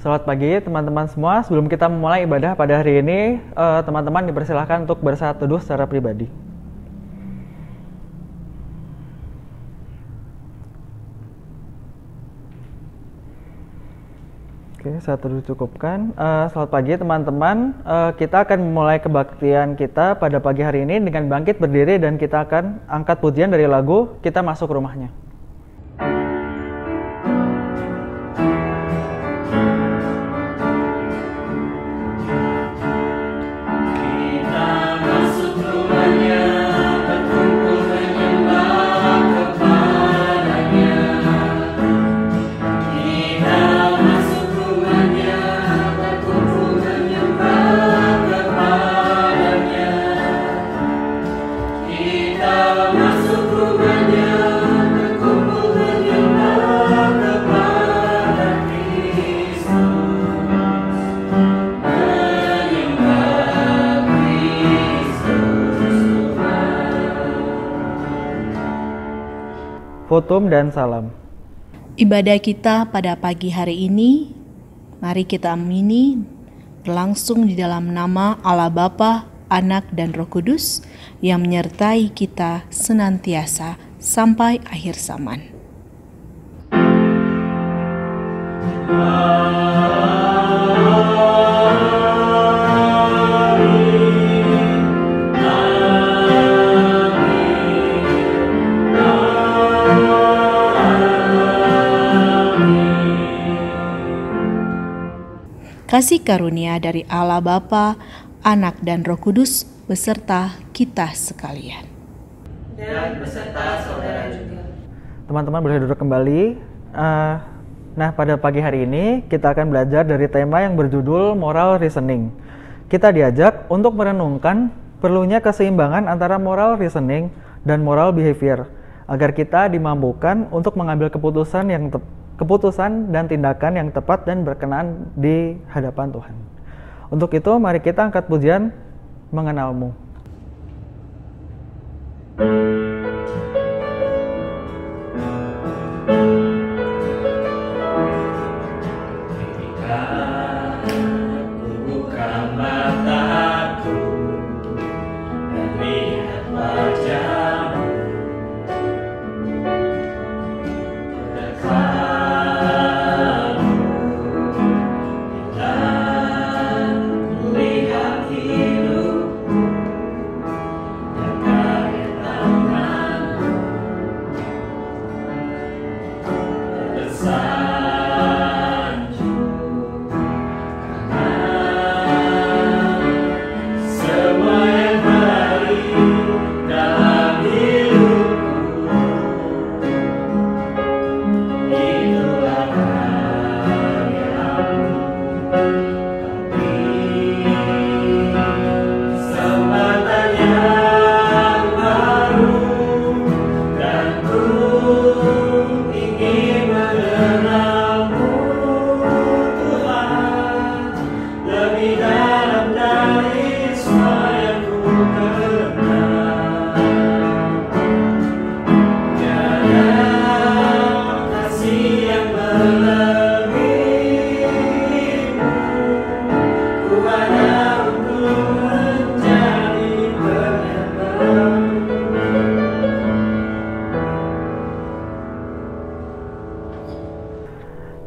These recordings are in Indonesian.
Selamat pagi teman-teman semua. Sebelum kita memulai ibadah pada hari ini, teman-teman dipersilahkan untuk bersaat teduh secara pribadi. Oke, saat teduh cukupkan. Selamat pagi teman-teman. Kita akan memulai kebaktian kita pada pagi hari ini dengan bangkit berdiri dan kita akan angkat pujian dari lagu Kita Masuk Rumahnya. Fotum dan salam. Ibadah kita pada pagi hari ini, mari kita amini, berlangsung di dalam nama Allah Bapa, Anak, dan Roh Kudus yang menyertai kita senantiasa sampai akhir zaman. Kasih karunia dari Allah Bapa, Anak, dan Roh Kudus beserta kita sekalian. Dan beserta saudara juga. Teman-teman boleh duduk kembali. Nah, pada pagi hari ini kita akan belajar dari tema yang berjudul Moral Reasoning. Kita diajak untuk merenungkan perlunya keseimbangan antara moral reasoning dan moral behavior agar kita dimampukan untuk mengambil keputusan dan tindakan yang tepat dan berkenan di hadapan Tuhan. Untuk itu, mari kita angkat pujian Mengenalmu.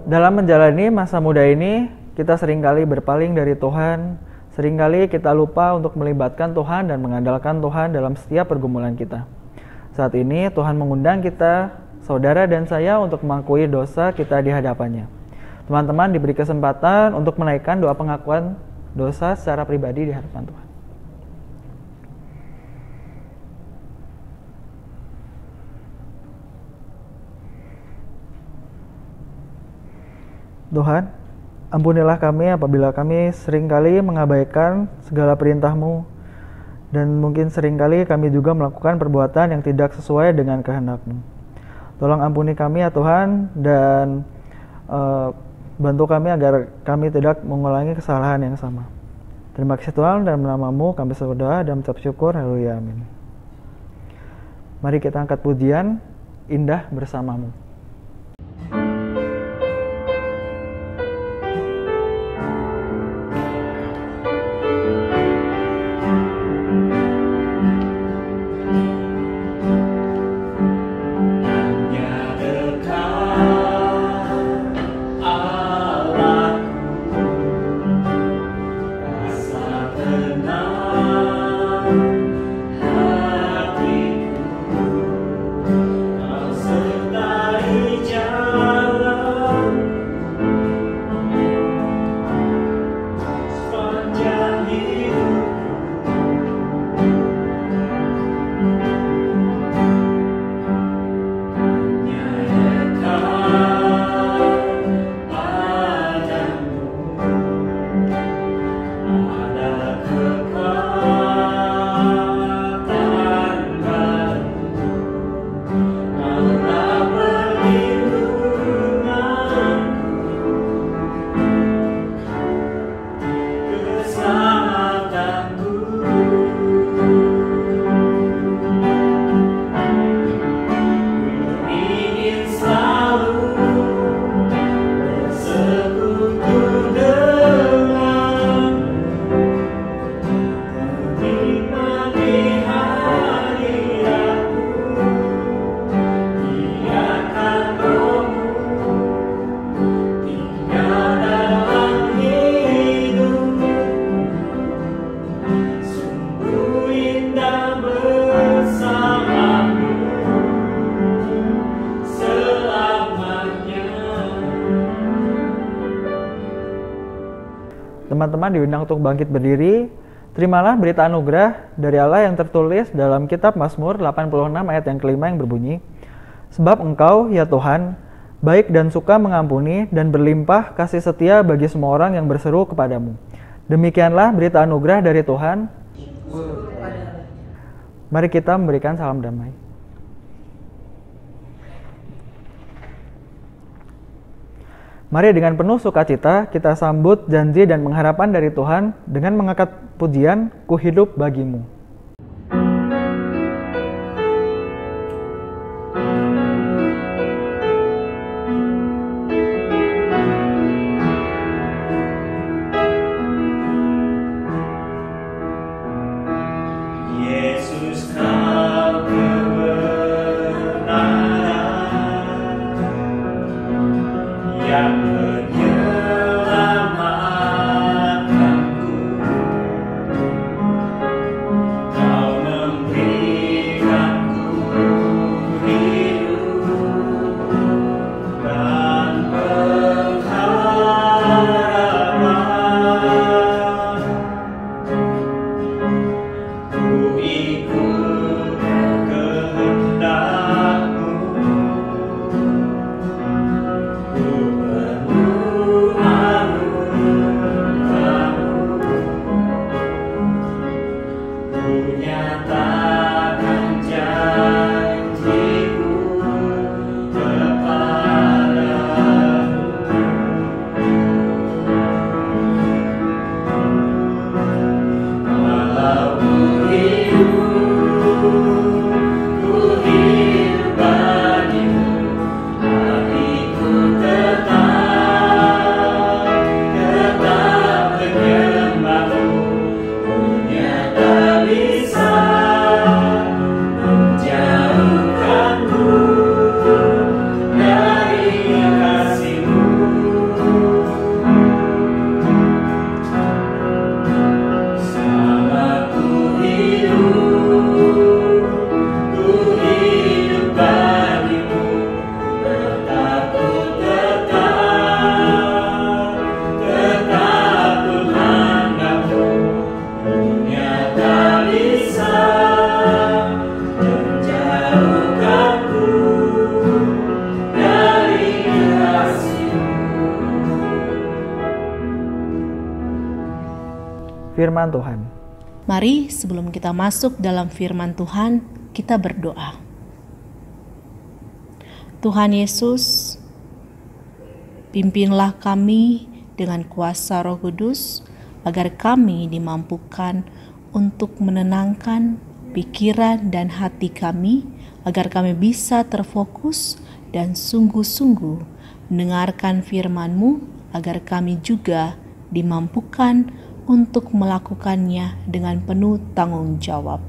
Dalam menjalani masa muda ini, kita seringkali berpaling dari Tuhan, seringkali kita lupa untuk melibatkan Tuhan dan mengandalkan Tuhan dalam setiap pergumulan kita. Saat ini Tuhan mengundang kita, saudara dan saya, untuk mengakui dosa kita di hadapannya. Teman-teman diberi kesempatan untuk menaikkan doa pengakuan dosa secara pribadi di hadapan Tuhan. Tuhan, ampunilah kami apabila kami seringkali mengabaikan segala perintah-Mu dan mungkin seringkali kami juga melakukan perbuatan yang tidak sesuai dengan kehendak-Mu. Tolong ampuni kami ya Tuhan, dan bantu kami agar kami tidak mengulangi kesalahan yang sama. Terima kasih Tuhan, dalam nama-Mu kami berdoa dan mengucap syukur. Haleluya, amin. Mari kita angkat pujian Indah Bersamamu. teman-teman diundang untuk bangkit berdiri. Terimalah berita anugerah dari Allah yang tertulis dalam kitab Mazmur 86 ayat yang kelima yang berbunyi, "Sebab Engkau, ya Tuhan, baik dan suka mengampuni dan berlimpah kasih setia bagi semua orang yang berseru kepadamu." Demikianlah berita anugerah dari Tuhan. Mari kita memberikan salam damai. Mari dengan penuh sukacita kita sambut janji dan pengharapan dari Tuhan dengan mengangkat pujian, "Ku hidup bagimu." Firman Tuhan. Mari sebelum kita masuk dalam firman Tuhan, kita berdoa. Tuhan Yesus, pimpinlah kami dengan kuasa Roh Kudus, agar kami dimampukan untuk menenangkan pikiran dan hati kami, agar kami bisa terfokus dan sungguh-sungguh mendengarkan firman-Mu, agar kami juga dimampukan untuk melakukannya dengan penuh tanggung jawab.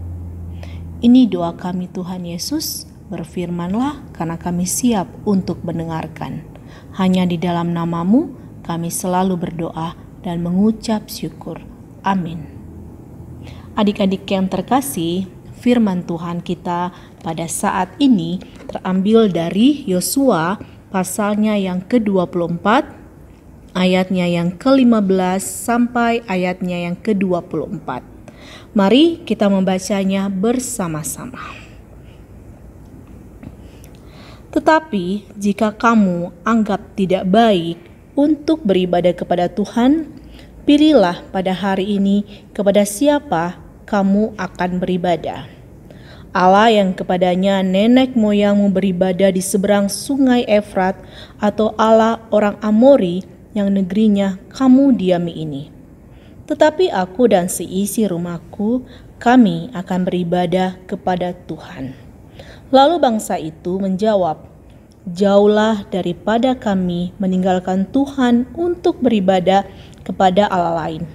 Ini doa kami Tuhan Yesus, berfirmanlah karena kami siap untuk mendengarkan. Hanya di dalam nama-Mu kami selalu berdoa dan mengucap syukur. Amin. Adik-adik yang terkasih, firman Tuhan kita pada saat ini terambil dari Yosua pasalnya yang ke-24, ayatnya yang ke-15 sampai ayatnya yang ke-24. Mari kita membacanya bersama-sama. Tetapi jika kamu anggap tidak baik untuk beribadah kepada Tuhan, pilihlah pada hari ini kepada siapa kamu akan beribadah. Allah yang kepadanya nenek moyangmu beribadah di seberang sungai Efrat, atau Allah orang Amori yang negerinya kamu diami ini. Tetapi aku dan seisi rumahku, kami akan beribadah kepada Tuhan. Lalu bangsa itu menjawab, jauhlah daripada kami meninggalkan Tuhan untuk beribadah kepada Allah lain.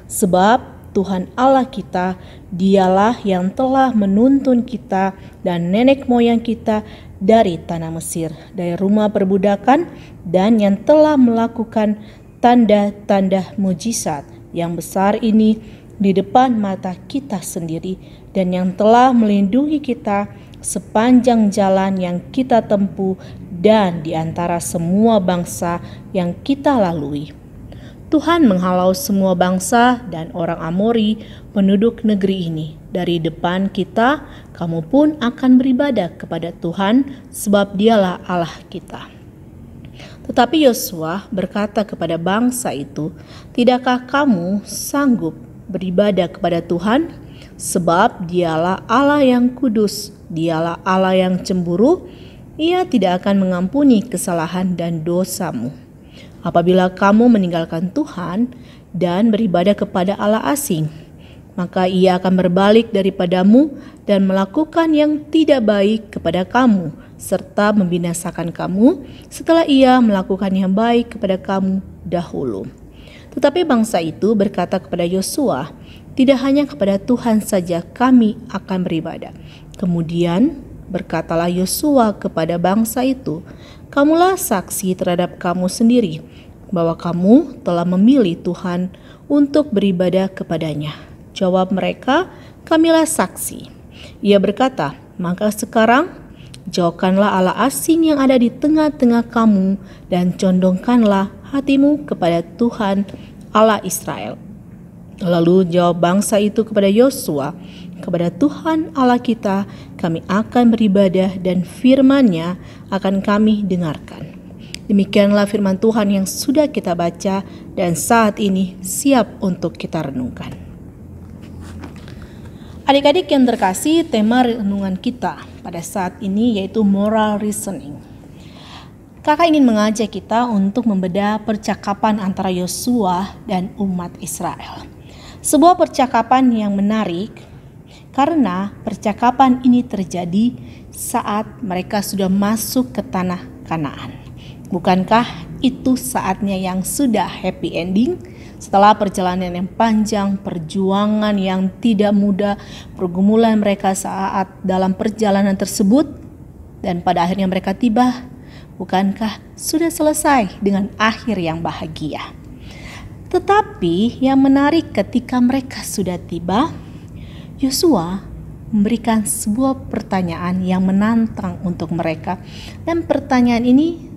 Sebab Tuhan Allah kita, dialah yang telah menuntun kita dan nenek moyang kita dari tanah Mesir, dari rumah perbudakan, dan yang telah melakukan tanda-tanda mujizat yang besar ini di depan mata kita sendiri, dan yang telah melindungi kita sepanjang jalan yang kita tempuh dan di antara semua bangsa yang kita lalui. Tuhan menghalau semua bangsa dan orang Amori penduduk negeri ini. Dari depan kita, kamu pun akan beribadah kepada Tuhan, sebab Dialah Allah kita." Tetapi Yosua berkata kepada bangsa itu, "Tidakkah kamu sanggup beribadah kepada Tuhan? Sebab Dialah Allah yang kudus, Dialah Allah yang cemburu. Ia tidak akan mengampuni kesalahan dan dosamu. Apabila kamu meninggalkan Tuhan dan beribadah kepada Allah asing, maka Ia akan berbalik daripadamu dan melakukan yang tidak baik kepada kamu, serta membinasakan kamu setelah Ia melakukan yang baik kepada kamu dahulu." Tetapi bangsa itu berkata kepada Yosua, "Tidak hanya kepada Tuhan saja kami akan beribadah." Kemudian berkatalah Yosua kepada bangsa itu, "Kamulah saksi terhadap kamu sendiri bahwa kamu telah memilih Tuhan untuk beribadah kepadanya." Jawab mereka, "Kamilah saksi." Ia berkata, "Maka sekarang jauhkanlah Allah asing yang ada di tengah-tengah kamu dan condongkanlah hatimu kepada Tuhan Allah Israel." Lalu jawab bangsa itu kepada Yosua, "Kepada Tuhan Allah kita kami akan beribadah dan firman-Nya akan kami dengarkan." Demikianlah firman Tuhan yang sudah kita baca dan saat ini siap untuk kita renungkan. Adik-adik yang terkasih, tema renungan kita pada saat ini yaitu moral reasoning. Kakak ingin mengajak kita untuk membedah percakapan antara Yosua dan umat Israel. Sebuah percakapan yang menarik karena percakapan ini terjadi saat mereka sudah masuk ke tanah Kanaan. Bukankah itu saatnya yang sudah happy ending? Setelah perjalanan yang panjang, perjuangan yang tidak mudah, pergumulan mereka saat dalam perjalanan tersebut, dan pada akhirnya mereka tiba, bukankah sudah selesai dengan akhir yang bahagia? Tetapi yang menarik ketika mereka sudah tiba, Yosua memberikan sebuah pertanyaan yang menantang untuk mereka. Dan pertanyaan ini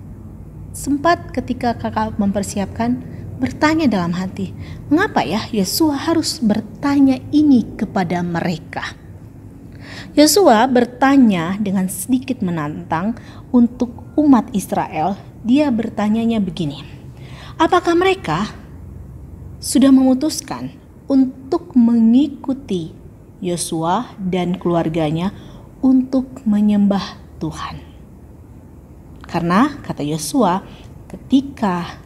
sempat ketika kakak mempersiapkan bertanya dalam hati, mengapa ya Yosua harus bertanya ini kepada mereka? Yosua bertanya dengan sedikit menantang untuk umat Israel. Dia bertanyanya begini, apakah mereka sudah memutuskan untuk mengikuti Yosua dan keluarganya untuk menyembah Tuhan? Karena kata Yosua, ketika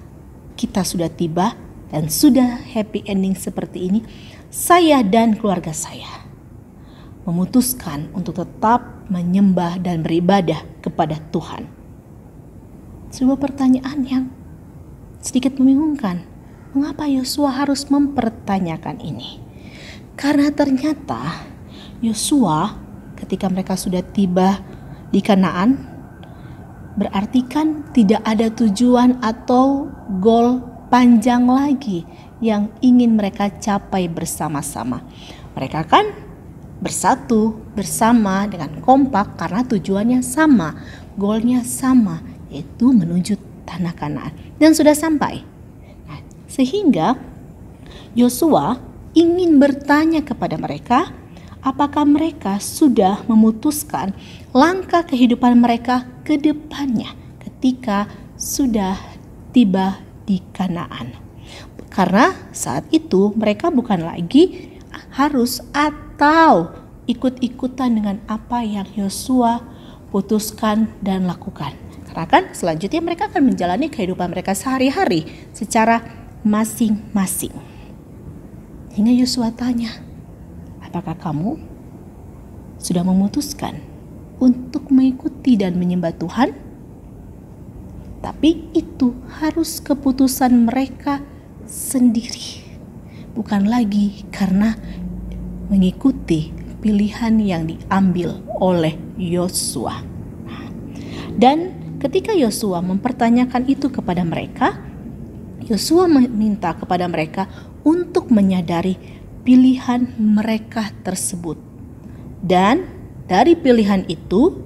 kita sudah tiba dan sudah happy ending seperti ini, saya dan keluarga saya memutuskan untuk tetap menyembah dan beribadah kepada Tuhan. Sebuah pertanyaan yang sedikit membingungkan. Mengapa Yosua harus mempertanyakan ini? Karena ternyata Yosua ketika mereka sudah tiba di Kanaan, berarti kan tidak ada tujuan atau goal panjang lagi yang ingin mereka capai bersama-sama. Mereka kan bersatu bersama dengan kompak karena tujuannya sama, goalnya sama, yaitu menuju tanah Kanaan, dan sudah sampai. Nah, sehingga Yosua ingin bertanya kepada mereka, apakah mereka sudah memutuskan langkah kehidupan mereka ke depannya ketika sudah tiba di Kanaan. Karena saat itu mereka bukan lagi harus atau ikut-ikutan dengan apa yang Yosua putuskan dan lakukan. Karena kan selanjutnya mereka akan menjalani kehidupan mereka sehari-hari secara masing-masing. Hingga Yosua tanya, apakah kamu sudah memutuskan untuk mengikuti dan menyembah Tuhan? Tapi itu harus keputusan mereka sendiri, bukan lagi karena mengikuti pilihan yang diambil oleh Yosua. Dan ketika Yosua mempertanyakan itu kepada mereka, Yosua meminta kepada mereka untuk menyadari pilihan mereka tersebut. Dan dari pilihan itu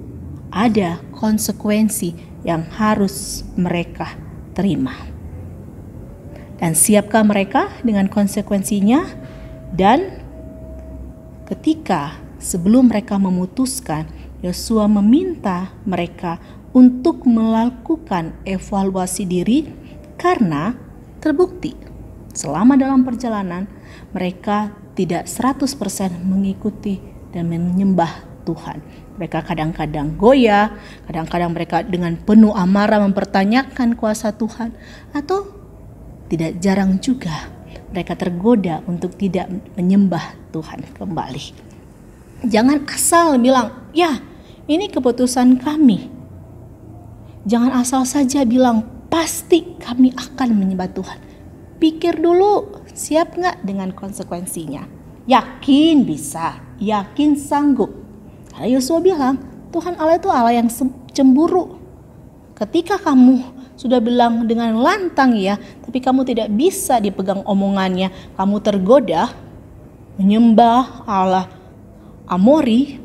ada konsekuensi yang harus mereka terima. Dan siapkah mereka dengan konsekuensinya? Dan ketika sebelum mereka memutuskan, Yosua meminta mereka untuk melakukan evaluasi diri karena terbukti selama dalam perjalanan mereka tidak 100% mengikuti dan menyembah Tuhan. Mereka kadang-kadang goyah, kadang-kadang mereka dengan penuh amarah mempertanyakan kuasa Tuhan, atau tidak jarang juga mereka tergoda untuk tidak menyembah Tuhan kembali. Jangan asal bilang, ya ini keputusan kami. Jangan asal saja bilang, pasti kami akan menyembah Tuhan. Pikir dulu, siap gak dengan konsekuensinya? Yakin bisa, yakin sanggup. Karena Yosua bilang, Tuhan Allah itu Allah yang cemburu. Ketika kamu sudah bilang dengan lantang ya, tapi kamu tidak bisa dipegang omongannya, kamu tergoda menyembah Allah Amori,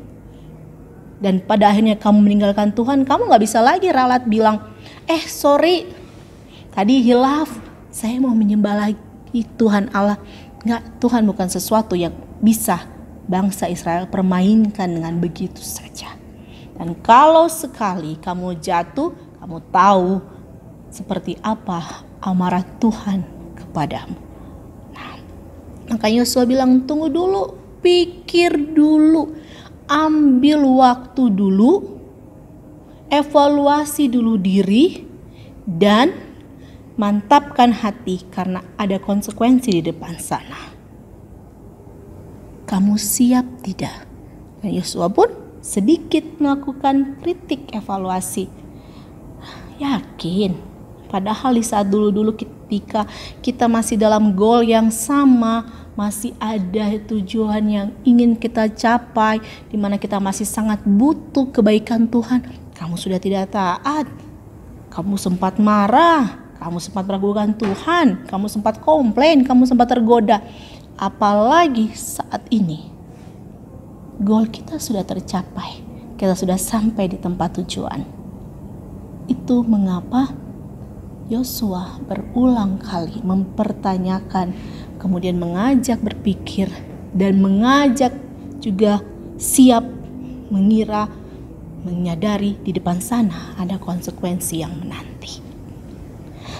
dan pada akhirnya kamu meninggalkan Tuhan, kamu gak bisa lagi ralat bilang, sorry, tadi hilaf, saya mau menyembah lagi Tuhan Allah. Enggak, Tuhan bukan sesuatu yang bisa bangsa Israel permainkan dengan begitu saja. Dan kalau sekali kamu jatuh, kamu tahu seperti apa amarah Tuhan kepadamu. Nah, makanya Yosua bilang, tunggu dulu, pikir dulu, ambil waktu dulu, evaluasi dulu diri, dan mantapkan hati karena ada konsekuensi di depan sana. Kamu siap tidak? Dan Yosua pun sedikit melakukan kritik evaluasi. Yakin, padahal di saat dulu-dulu ketika kita masih dalam goal yang sama, masih ada tujuan yang ingin kita capai, di mana kita masih sangat butuh kebaikan Tuhan, kamu sudah tidak taat, kamu sempat marah, kamu sempat meragukan Tuhan, kamu sempat komplain, kamu sempat tergoda. Apalagi saat ini goal kita sudah tercapai, kita sudah sampai di tempat tujuan. Itu mengapa Yosua berulang kali mempertanyakan, kemudian mengajak berpikir, dan mengajak juga siap mengira, menyadari di depan sana ada konsekuensi yang menanti.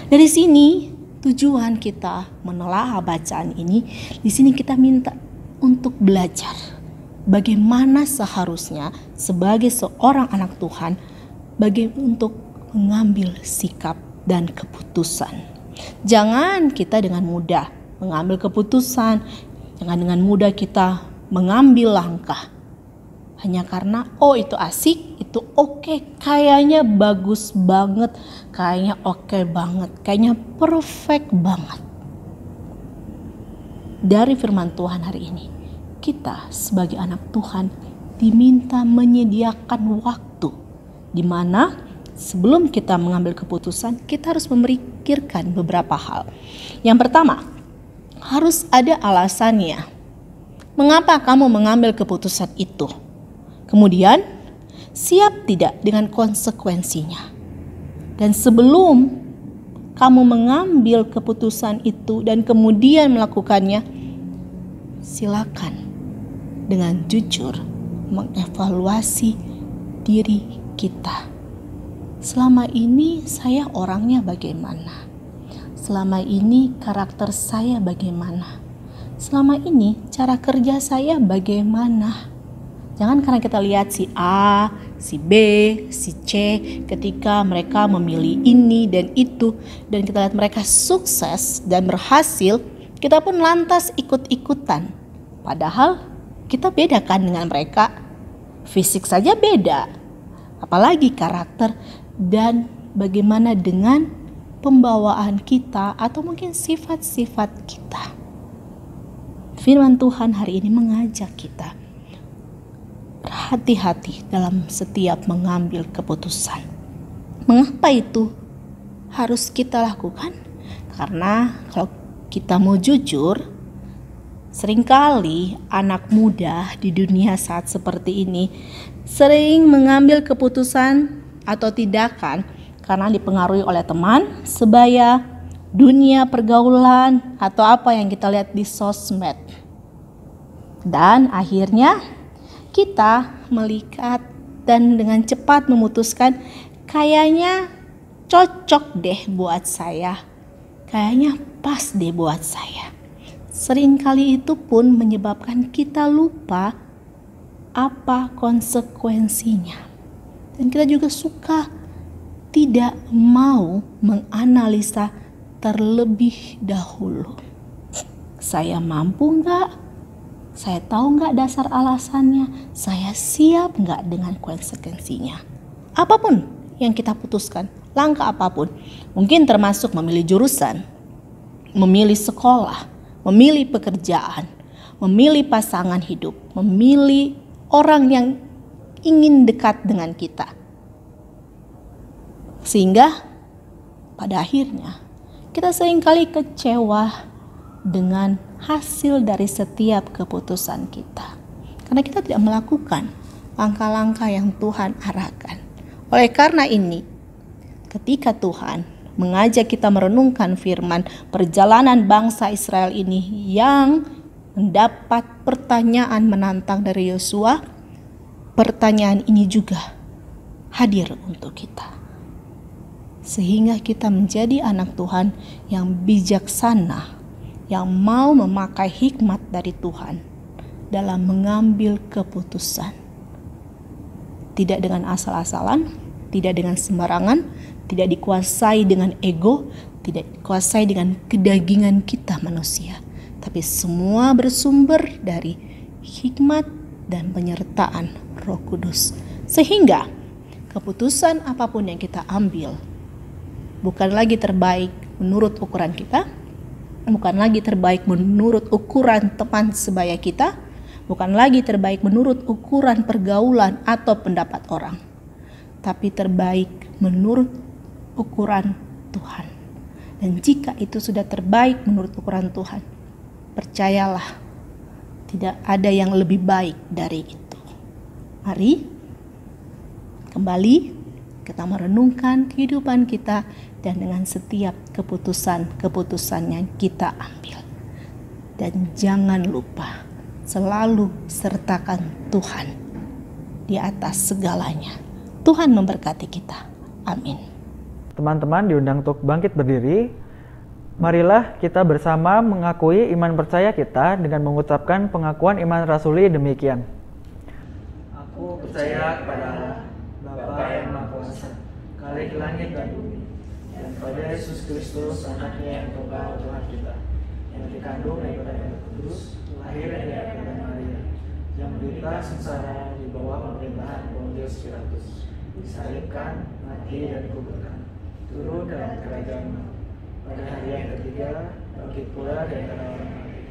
Dari sini tujuan kita menelaah bacaan ini, di sini kita minta untuk belajar bagaimana seharusnya sebagai seorang anak Tuhan untuk mengambil sikap dan keputusan. Jangan kita dengan mudah mengambil keputusan, jangan dengan mudah kita mengambil langkah hanya karena itu asik, itu oke, kayaknya bagus banget, kayaknya oke banget, kayaknya perfect banget. Dari firman Tuhan hari ini, kita sebagai anak Tuhan diminta menyediakan waktu di mana sebelum kita mengambil keputusan, kita harus memikirkan beberapa hal. Yang pertama, harus ada alasannya. Mengapa kamu mengambil keputusan itu? Kemudian, siap tidak dengan konsekuensinya? Dan sebelum kamu mengambil keputusan itu dan kemudian melakukannya, silakan dengan jujur mengevaluasi diri kita. Selama ini saya orangnya bagaimana? Selama ini karakter saya bagaimana? Selama ini cara kerja saya bagaimana? Jangan karena kita lihat si A, si B, si C ketika mereka memilih ini dan itu, dan kita lihat mereka sukses dan berhasil, kita pun lantas ikut-ikutan. Padahal kita beda kan dengan mereka. Fisik saja beda, apalagi karakter dan bagaimana dengan pembawaan kita atau mungkin sifat-sifat kita. Firman Tuhan hari ini mengajak kita berhati-hati dalam setiap mengambil keputusan. Mengapa itu harus kita lakukan? Karena kalau kita mau jujur, seringkali anak muda di dunia saat seperti ini sering mengambil keputusan atau tindakan karena dipengaruhi oleh teman sebaya, dunia pergaulan atau apa yang kita lihat di sosmed. Dan akhirnya kita melihat dan dengan cepat memutuskan, kayaknya cocok deh buat saya. Kayaknya pas deh buat saya. Seringkali itu pun menyebabkan kita lupa apa konsekuensinya. Dan kita juga suka tidak mau menganalisa terlebih dahulu. Saya mampu enggak? Saya tahu enggak dasar alasannya? Saya siap enggak dengan konsekuensinya? Apapun yang kita putuskan, langkah apapun, mungkin termasuk memilih jurusan, memilih sekolah, memilih pekerjaan, memilih pasangan hidup, memilih orang yang ingin dekat dengan kita. Sehingga pada akhirnya kita seringkali kecewa dengan hasil dari setiap keputusan kita. Karena kita tidak melakukan langkah-langkah yang Tuhan arahkan. Oleh karena ini, ketika Tuhan mengajak kita merenungkan firman perjalanan bangsa Israel ini yang mendapat pertanyaan menantang dari Yosua, pertanyaan ini juga hadir untuk kita. Sehingga kita menjadi anak Tuhan yang bijaksana, yang mau memakai hikmat dari Tuhan dalam mengambil keputusan. Tidak dengan asal-asalan, tidak dengan sembarangan, tidak dikuasai dengan ego, tidak dikuasai dengan kedagingan kita manusia. Tapi semua bersumber dari hikmat dan penyertaan Roh Kudus. Sehingga keputusan apapun yang kita ambil bukan lagi terbaik menurut ukuran kita, bukan lagi terbaik menurut ukuran teman sebaya kita, bukan lagi terbaik menurut ukuran pergaulan atau pendapat orang, tapi terbaik menurut ukuran Tuhan. Dan jika itu sudah terbaik menurut ukuran Tuhan, percayalah, tidak ada yang lebih baik dari itu. Mari kembali kita merenungkan kehidupan kita dan dengan setiap keputusan-keputusan yang kita ambil. Dan jangan lupa selalu sertakan Tuhan di atas segalanya. Tuhan memberkati kita. Amin. Teman-teman diundang untuk bangkit berdiri. Marilah kita bersama mengakui iman percaya kita dengan mengucapkan pengakuan iman rasuli demikian. Aku percaya kepada Allah, Bapa yang Maha Kuasa, Khalik langit dan bumi, dan pada Yesus Kristus, anaknya yang tunggal Tuhan kita, yang dikandung daripada Roh Kudus, lahir daripada Maria, yang menderita sengsara di bawah pemerintahan Pontius Pilatus, disalibkan, mati dan dikuburkan, turun dalam kerajaan pada hari yang ketiga, bangkit pula dari antara orang mati,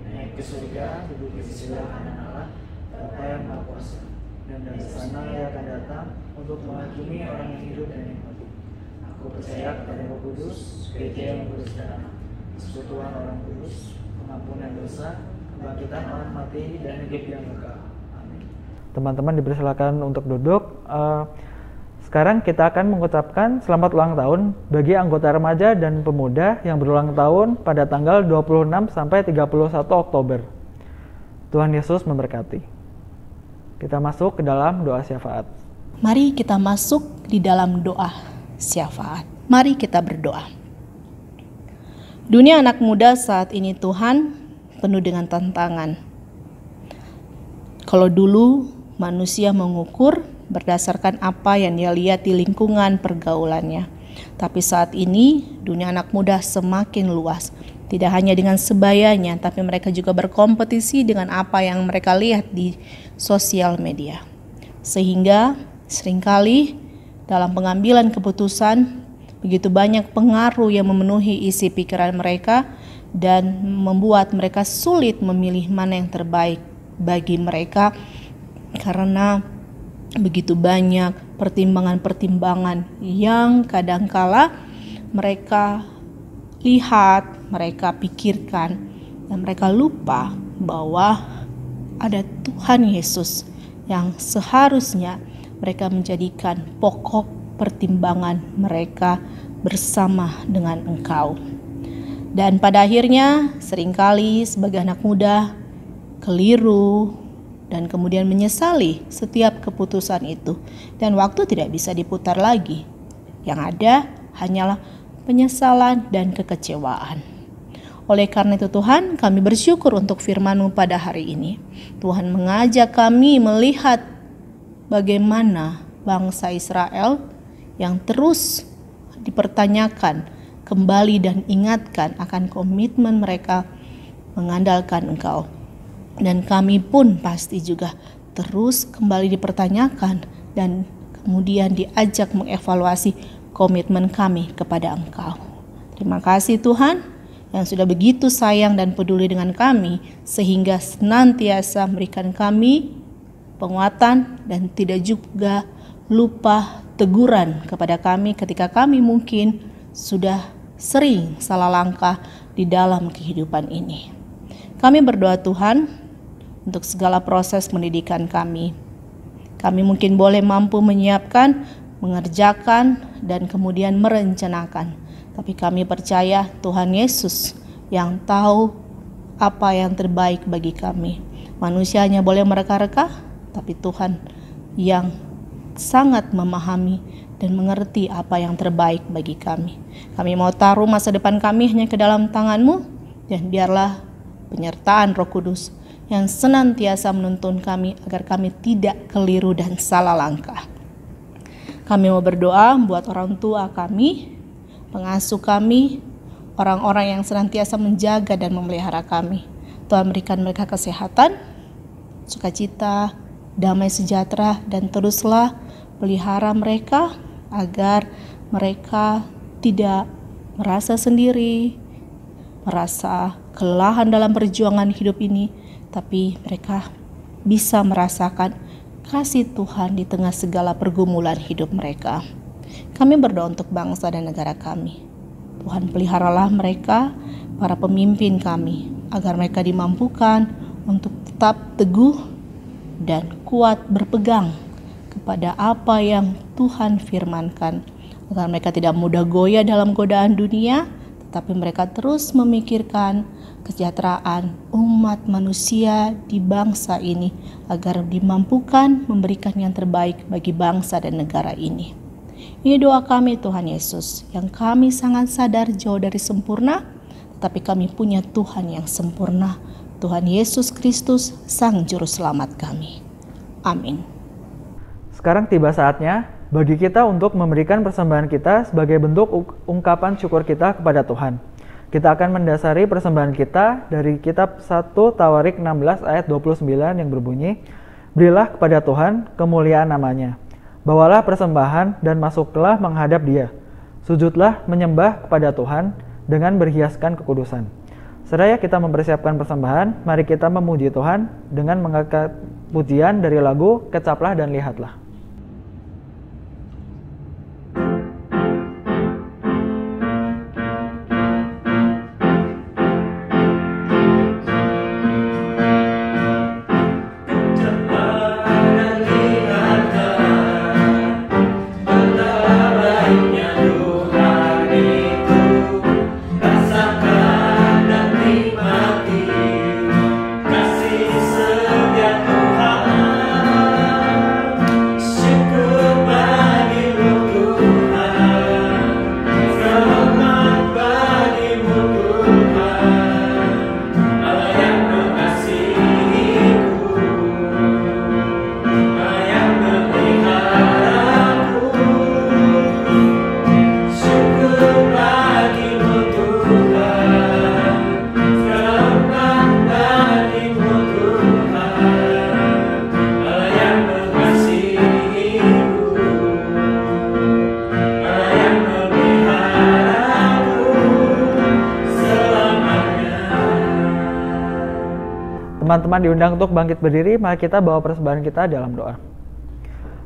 naik ke surga, duduk di sisi kanan Allah, Bapa yang Maha Kuasa, dan dari sana Ia akan datang untuk menghakimi orang yang hidup dan yang mati. Aku percaya kepada Roh Kudus, gereja yang kudus dan aman, persekutuan orang kudus, pengampunan dosa, kebangkitan orang mati, dan hidup yang kekal. Amin. Teman-teman dipersilakan untuk duduk. Sekarang kita akan mengucapkan selamat ulang tahun bagi anggota remaja dan pemuda yang berulang tahun pada tanggal 26 sampai 31 Oktober. Tuhan Yesus memberkati. Kita masuk ke dalam doa syafaat. Mari kita masuk di dalam doa syafaat. Mari kita berdoa. Dunia anak muda saat ini Tuhan penuh dengan tantangan. Kalau dulu manusia mengukur berdasarkan apa yang dia lihat di lingkungan pergaulannya. Tapi saat ini dunia anak muda semakin luas. Tidak hanya dengan sebayanya, tapi mereka juga berkompetisi dengan apa yang mereka lihat di sosial media. Sehingga seringkali dalam pengambilan keputusan begitu banyak pengaruh yang memenuhi isi pikiran mereka dan membuat mereka sulit memilih mana yang terbaik bagi mereka karena begitu banyak pertimbangan-pertimbangan yang kadangkala mereka lihat, mereka pikirkan, dan mereka lupa bahwa ada Tuhan Yesus yang seharusnya mereka menjadikan pokok pertimbangan mereka bersama dengan Engkau. Dan pada akhirnya seringkali sebagai anak muda keliru dan kemudian menyesali setiap keputusan itu. Dan waktu tidak bisa diputar lagi. Yang ada hanyalah penyesalan dan kekecewaan. Oleh karena itu Tuhan, kami bersyukur untuk firman-Mu pada hari ini. Tuhan mengajak kami melihat bagaimana bangsa Israel yang terus dipertanyakan kembali dan ingatkan akan komitmen mereka mengandalkan Engkau. Dan kami pun pasti juga terus kembali dipertanyakan dan kemudian diajak mengevaluasi komitmen kami kepada Engkau. Terima kasih Tuhan yang sudah begitu sayang dan peduli dengan kami sehingga senantiasa memberikan kami penguatan dan tidak juga lupa teguran kepada kami ketika kami mungkin sudah sering salah langkah di dalam kehidupan ini. Kami berdoa Tuhan untuk segala proses pendidikan kami. Kami mungkin boleh mampu menyiapkan, mengerjakan, dan kemudian merencanakan. Tapi kami percaya Tuhan Yesus yang tahu apa yang terbaik bagi kami. Manusianya boleh mereka-reka, tapi Tuhan yang sangat memahami dan mengerti apa yang terbaik bagi kami. Kami mau taruh masa depan kami hanya ke dalam tangan-Mu, dan biarlah penyertaan Roh Kudus yang senantiasa menuntun kami agar kami tidak keliru dan salah langkah. Kami mau berdoa buat orang tua kami, pengasuh kami, orang-orang yang senantiasa menjaga dan memelihara kami. Tuhan berikan mereka kesehatan, sukacita, damai sejahtera, dan teruslah pelihara mereka agar mereka tidak merasa sendiri, merasa kelelahan dalam perjuangan hidup ini, tapi mereka bisa merasakan kasih Tuhan di tengah segala pergumulan hidup mereka. Kami berdoa untuk bangsa dan negara kami. Tuhan peliharalah mereka, para pemimpin kami, agar mereka dimampukan untuk tetap teguh dan kuat berpegang kepada apa yang Tuhan firmankan, agar mereka tidak mudah goyah dalam godaan dunia, tetapi mereka terus memikirkan kesejahteraan umat manusia di bangsa ini, agar dimampukan memberikan yang terbaik bagi bangsa dan negara ini. Ini doa kami Tuhan Yesus, yang kami sangat sadar jauh dari sempurna, tetapi kami punya Tuhan yang sempurna, Tuhan Yesus Kristus, Sang Juru Selamat kami. Amin. Sekarang tiba saatnya bagi kita untuk memberikan persembahan kita sebagai bentuk ungkapan syukur kita kepada Tuhan. Kita akan mendasari persembahan kita dari kitab 1 Tawarik 16 ayat 29 yang berbunyi, "Berilah kepada Tuhan kemuliaan namanya. Bawalah persembahan dan masuklah menghadap Dia. Sujudlah menyembah kepada Tuhan dengan berhiaskan kekudusan." Seraya kita mempersiapkan persembahan, mari kita memuji Tuhan dengan mengangkat pujian dari lagu "Kecaplah dan Lihatlah". Teman-teman diundang untuk bangkit berdiri, mari kita bawa persembahan kita dalam doa.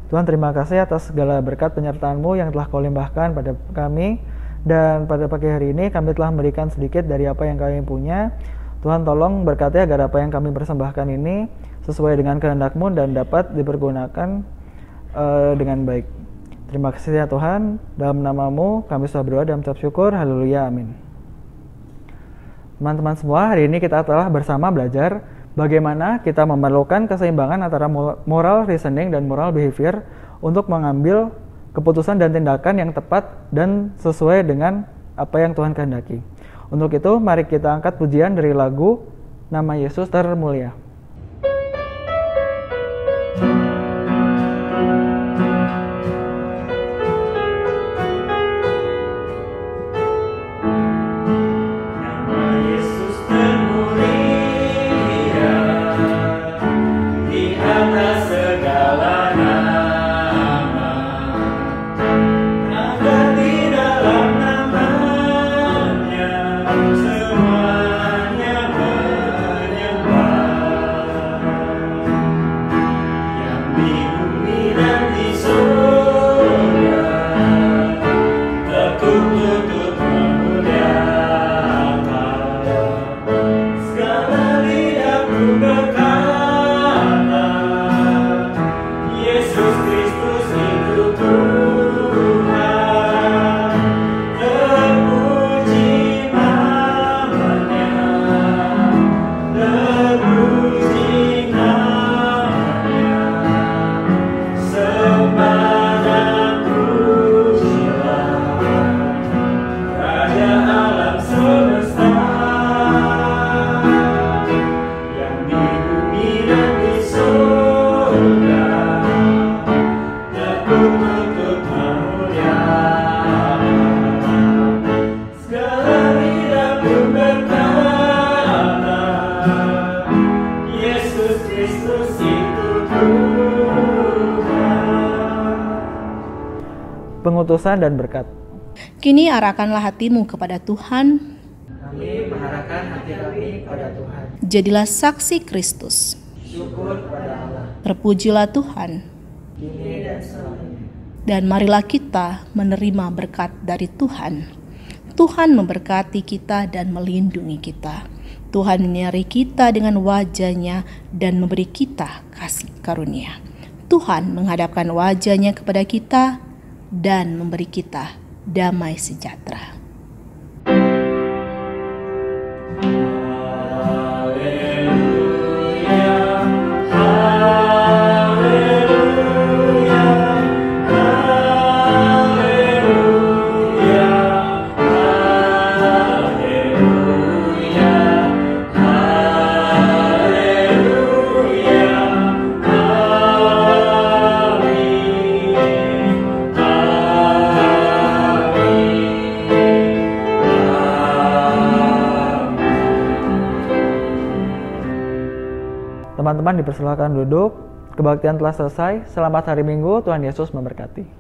Tuhan, terima kasih atas segala berkat penyertaan-Mu yang telah Kau limpahkan pada kami, dan pada pagi hari ini kami telah memberikan sedikit dari apa yang kami punya. Tuhan, tolong berkati agar apa yang kami persembahkan ini sesuai dengan kehendak-Mu dan dapat dipergunakan dengan baik. Terima kasih ya Tuhan, dalam nama-Mu kami sudah berdoa dan mengucap syukur, haleluya, amin. Teman-teman semua, hari ini kita telah bersama belajar bagaimana kita memerlukan keseimbangan antara moral reasoning dan moral behavior untuk mengambil keputusan dan tindakan yang tepat dan sesuai dengan apa yang Tuhan kehendaki. Untuk itu, mari kita angkat pujian dari lagu Nama Yesus Termulia. Pengutusan dan berkat. Kini arahkanlah hatimu kepada Tuhan. Kami mengarahkan hati kami kepada Tuhan. Jadilah saksi Kristus. Syukur kepada Allah. Terpujilah Tuhan. Kini dan selamanya. Dan marilah kita menerima berkat dari Tuhan. Tuhan memberkati kita dan melindungi kita. Tuhan menyinari kita dengan wajah-Nya dan memberi kita kasih karunia. Tuhan menghadapkan wajah-Nya kepada kita dan memberi kita damai sejahtera. Teman-teman dipersilakan duduk. Kebaktian telah selesai. Selamat hari Minggu. Tuhan Yesus memberkati.